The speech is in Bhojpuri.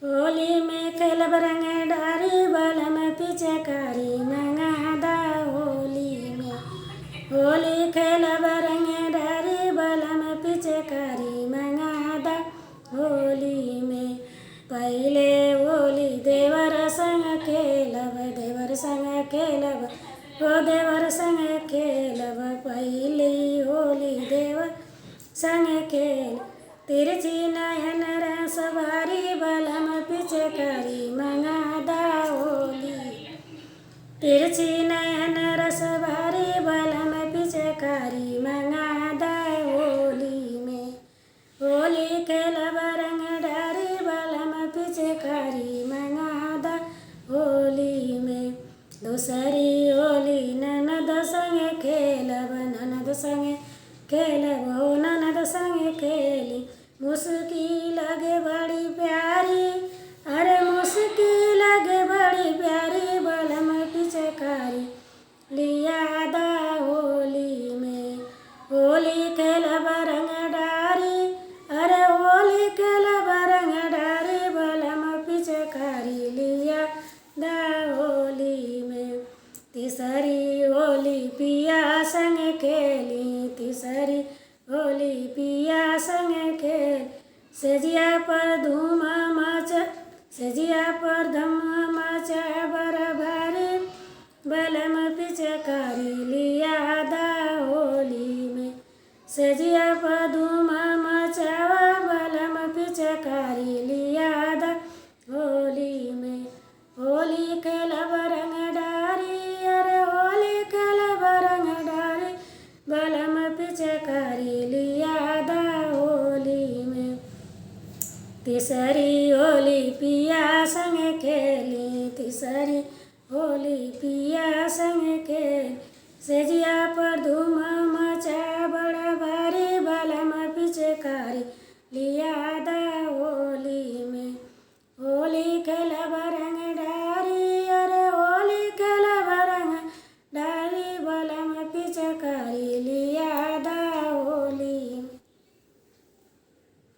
होली में खेलब रंग डारी बलम पिचकारी मंगादा होली में। होली खेलब रंग डारी बलम पिचकारी मंगादा होली में। पहले होली देवर संग खेलब देवर संग खेलब ओ देवर संग खेलब पहली होली देवर संग खेल। तिरछी नयन रस भरी बलम पिचकारी मंगादा होली। तिरछी नयन रस भरी बलम पिचकारी मंगादा होली में। होली खेलब रंग डारी बलम पिचकारी मंगादा होली में। दूसरी होली ननद संग खेलब ननद संग खेलब हो ननद संग खेली। मुस्की लगे बड़ी प्यारी अरे मुस्की लगे बड़ी प्यारी बलम पिचकारी लिया दा होली में। होली खेलब रंग डारी अरे होली खेलब रंग डारी बलम पिचकारी लिया दा होली में। तीसरी होली पिया संग खेली तीसरी होली पिया संग खेल। सेजिया पर धूम मचा सेजिया पर धम मचा बरभारी बलम पिचकारी लिया दा होली में। सेजिया पर धूम मचावा बलम पिचकारी लिया दा होली में। होली खेलब रंग डारी अरे होली खेलब रंग डारी बलम पिचकारी लिया दा होली में। तीसरी होली पिया संग खेली तीसरी होली पिया संग खेल। सेजिया पर धूम मचा बड़ा भारी बलम पिचकारी लिया दा